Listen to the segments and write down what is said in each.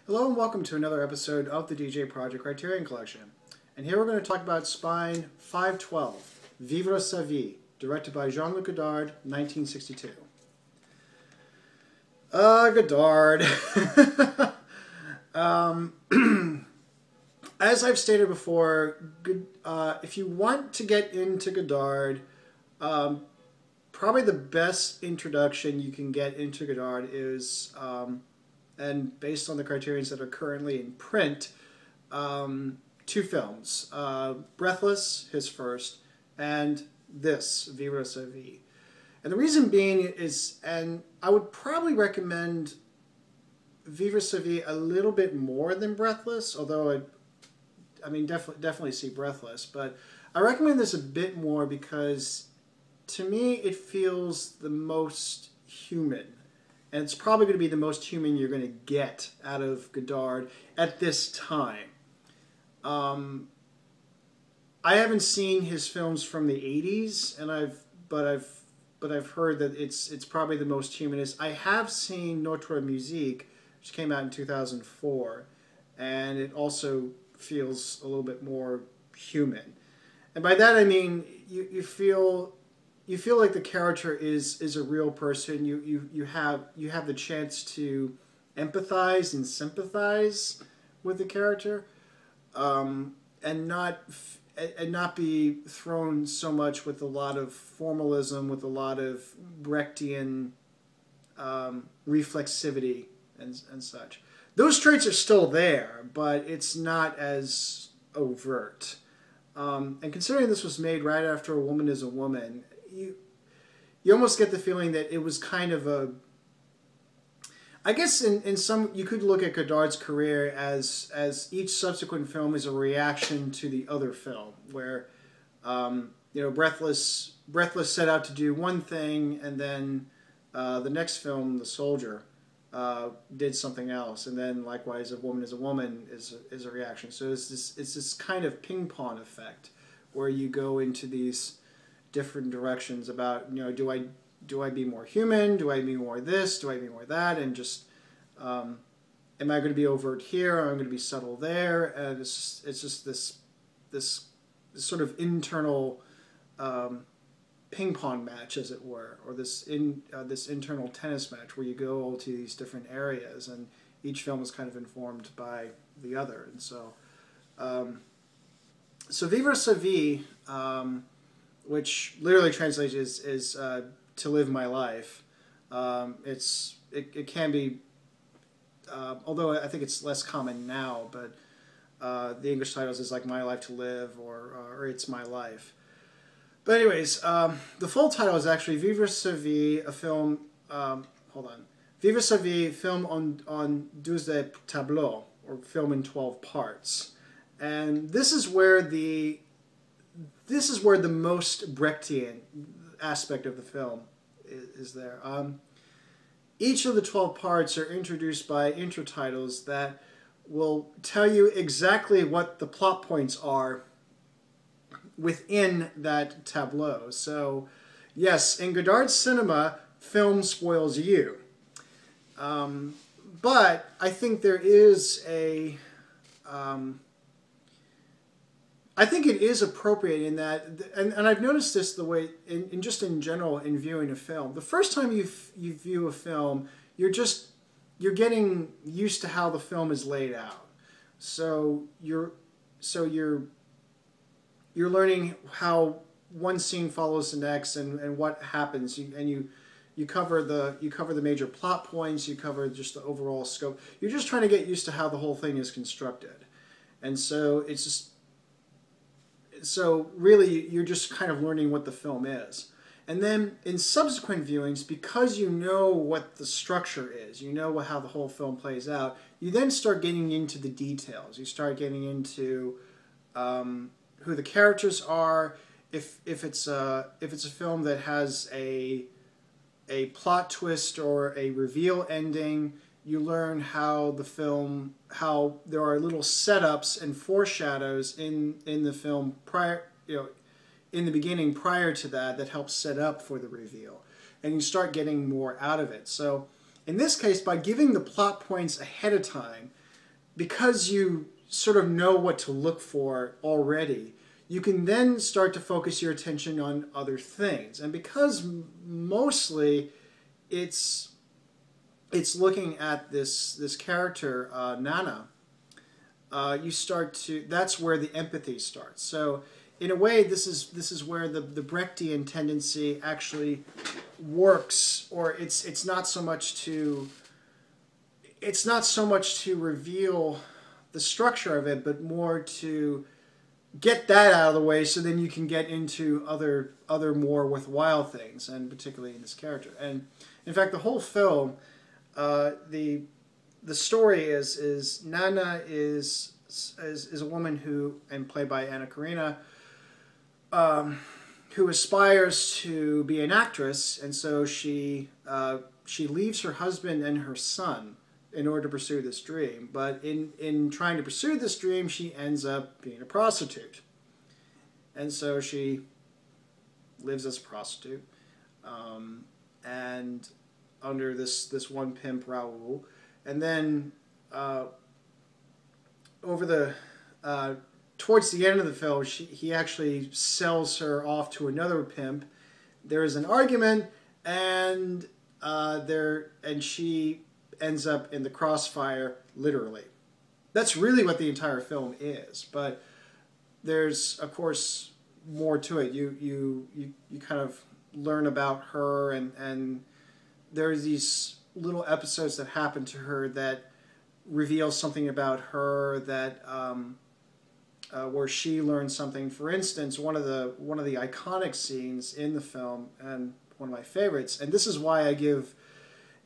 Hello and welcome to another episode of the djproject Criterion Collection. And here we're going to talk about Spine 512, Vivre sa vie, directed by Jean-Luc Godard, 1962. Godard. As I've stated before, if you want to get into Godard, probably the best introduction you can get into Godard is, and based on the Criterions that are currently in print, two films. Breathless, his first, and this, Vivre sa vie. And the reason being is, and I would probably recommend Vivre sa vie a little bit more than Breathless, although I mean, definitely see Breathless, but I recommend this a bit more because to me it feels the most human. And it's probably going to be the most human you're going to get out of Godard at this time. I haven't seen his films from the 80s, and but I've heard that it's probably the most humanist. I have seen Notre Musique, which came out in 2004, and it also feels a little bit more human. And by that I mean you feel like the character is a real person. You have the chance to empathize and sympathize with the character, and not be thrown so much with a lot of formalism, with a lot of Brechtian reflexivity and such. Those traits are still there, but it's not as overt. And considering this was made right after A Woman is a Woman, you almost get the feeling that it was kind of a... I guess in some, you could look at Godard's career as each subsequent film is a reaction to the other film, where Breathless set out to do one thing, and then the next film, The Soldier, did something else, and then likewise A Woman is a Woman is a reaction. So it's this kind of ping pong effect where you go into these different directions about, do I be more human? Do I be more this? Do I be more that? And just, am I going to be overt here? Or am I going to be subtle there? And it's just this sort of internal ping pong match, as it were, or this internal tennis match where you go to these different areas, and each film is kind of informed by the other. And so, Vivre sa vie, which literally translates is to live my life. It can be, although I think it's less common now, but the English titles is like My Life to Live or It's My Life. But anyways, the full title is actually Vivre sa vie, a film. Vivre sa vie, film on douze tableaux, or film in 12 parts, and this is where the most Brechtian aspect of the film is there. Each of the 12 parts are introduced by intro titles that will tell you exactly what the plot points are within that tableau. So, yes, in Godard's cinema, film spoils you. But I think there is a... I think it is appropriate in that, and I've noticed this the way, just in general, in viewing a film. The first time you view a film, you're getting used to how the film is laid out. So you're learning how one scene follows the next and what happens, and you cover the major plot points, you cover just the overall scope. You're just trying to get used to how the whole thing is constructed, and so it's just. So really, you're just kind of learning what the film is. And then in subsequent viewings, because you know what the structure is, you know how the whole film plays out, you then start getting into the details. You start getting into who the characters are. If it's a film that has a plot twist or a reveal ending, you learn how there are little setups and foreshadows in the film in the beginning prior to that helps set up for the reveal, and you start getting more out of it. So in this case, by giving the plot points ahead of time, because you sort of know what to look for already, you can then start to focus your attention on other things. And because mostly it's looking at this character, Nana, you start to, that's where the empathy starts. So in a way, this is where the Brechtian tendency actually works, or it's not so much to reveal the structure of it, but more to get that out of the way, so then you can get into other more worthwhile things, and particularly in this character. And in fact, the whole film, the story is Nana is a woman who, and played by Anna Karina, who aspires to be an actress, and so she leaves her husband and her son in order to pursue this dream. But in trying to pursue this dream, she ends up being a prostitute, and so she lives as a prostitute, and under this one pimp, Raoul, and then over the towards the end of the film, he actually sells her off to another pimp. There is an argument, and she ends up in the crossfire, literally. That's really what the entire film is. But there's, of course, more to it. You kind of learn about her, and there's these little episodes that happen to her that reveal something about her, that where she learns something. For instance, one of the iconic scenes in the film, and one of my favorites, and this is why I give,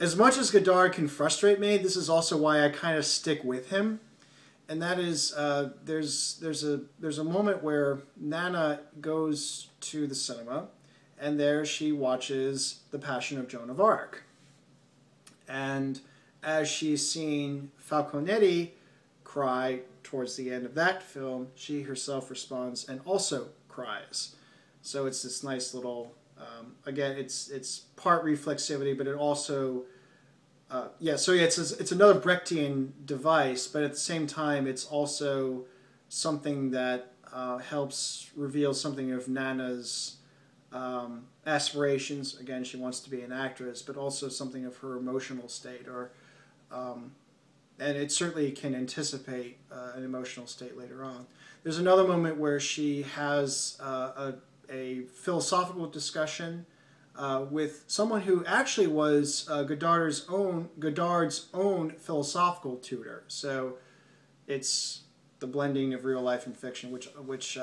as much as Godard can frustrate me, this is also why I kind of stick with him, and that is there's a moment where Nana goes to the cinema, and there she watches The Passion of Joan of Arc, and as she's seen Falconetti cry towards the end of that film, she herself responds and also cries. So it's this nice little, again, it's part reflexivity, but it also, it's another Brechtian device, but at the same time, it's also something that helps reveal something of Nana's aspirations. Again, she wants to be an actress, but also something of her emotional state, or and it certainly can anticipate an emotional state later on. There's another moment where she has a philosophical discussion with someone who actually was Godard's own philosophical tutor. So it's the blending of real life and fiction, which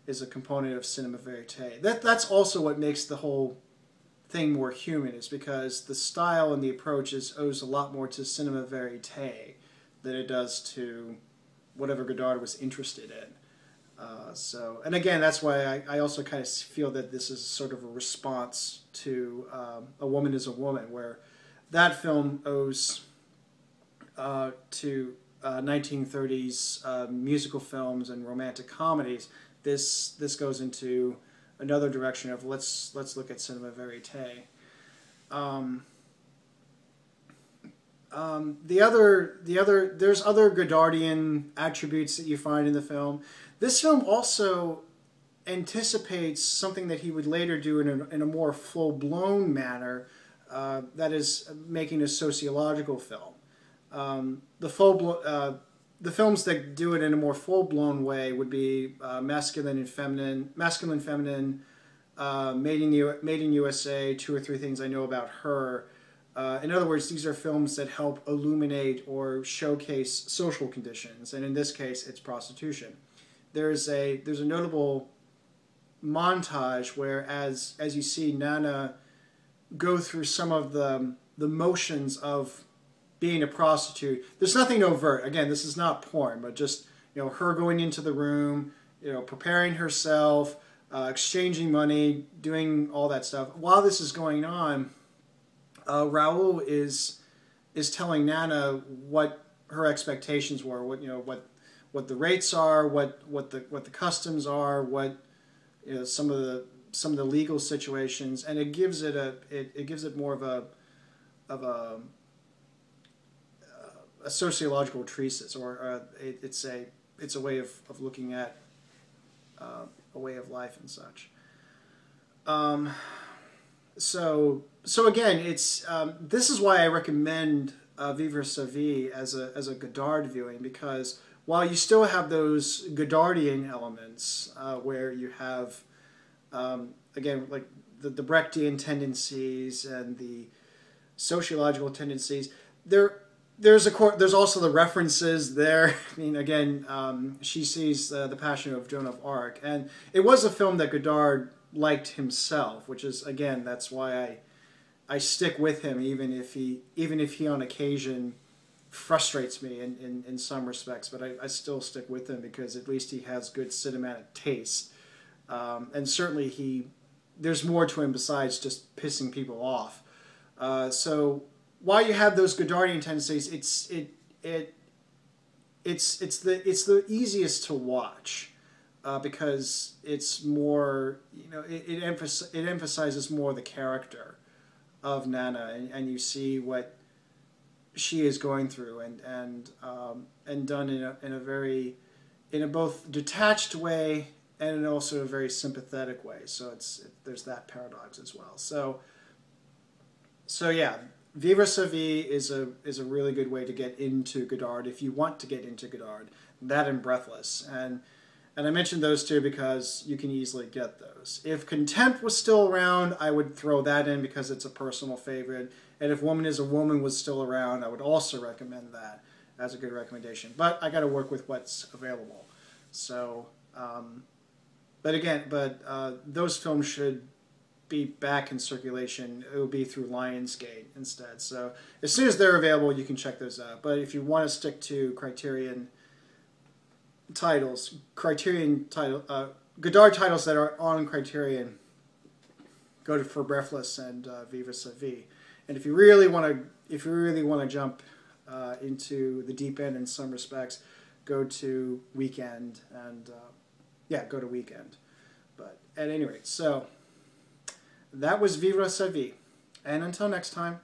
is a component of cinema verite. That's also what makes the whole thing more human, is because the style and the approach owes a lot more to cinema verite than it does to whatever Godard was interested in. And again, that's why I also kind of feel that this is sort of a response to A Woman is a Woman, where that film owes to 1930s musical films and romantic comedies. This goes into another direction of let's look at cinema verite. There's other Godardian attributes that you find in the film. This film also anticipates something that he would later do in a more full-blown manner, that is making a sociological film. The films that do it in a more full-blown way would be Masculine, Feminine, Made in USA, Two or Three Things I Know About Her. In other words, these are films that help illuminate or showcase social conditions, and in this case, it's prostitution. There's a notable montage where, as you see Nana go through some of the motions of being a prostitute. There's nothing overt. Again, this is not porn, but just her going into the room, preparing herself, exchanging money, doing all that stuff. While this is going on, Raoul is telling Nana what her expectations were, what the rates are, what the customs are, what some of the legal situations, and it gives it more of a a sociological treatise, or it's a way of looking at a way of life and such. So again, it's this is why I recommend Vivre as a Godard viewing, because while you still have those Godardian elements where you have again, like the Brechtian tendencies and the sociological tendencies, there's also the references there. I mean, again, she sees the Passion of Joan of Arc, and it was a film that Godard liked himself, which is, again, that's why I stick with him, even if he on occasion frustrates me in some respects, but I still stick with him because at least he has good cinematic taste, and certainly there's more to him besides just pissing people off. So while you have those Godardian tendencies, it's the easiest to watch because it's more, it emphasizes more the character of Nana, and you see what she is going through, and done in a both detached way and in also a very sympathetic way. So there's that paradox as well. So yeah, Vivre sa vie is a really good way to get into Godard if you want to get into Godard. That and Breathless, and I mentioned those two because you can easily get those. If Contempt was still around, I would throw that in because it's a personal favorite. And if Woman is a Woman was still around, I would also recommend that as a good recommendation. But I got to work with what's available. So, those films should be back in circulation. It will be through Lionsgate instead. So as soon as they're available, you can check those out. But if you want to stick to Criterion titles, Godard titles that are on Criterion, go for Breathless and Vivre sa vie. And if you really want to jump into the deep end in some respects, go to Weekend and go to Weekend. But at any rate, so that was Vivre sa vie. And until next time,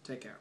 take care.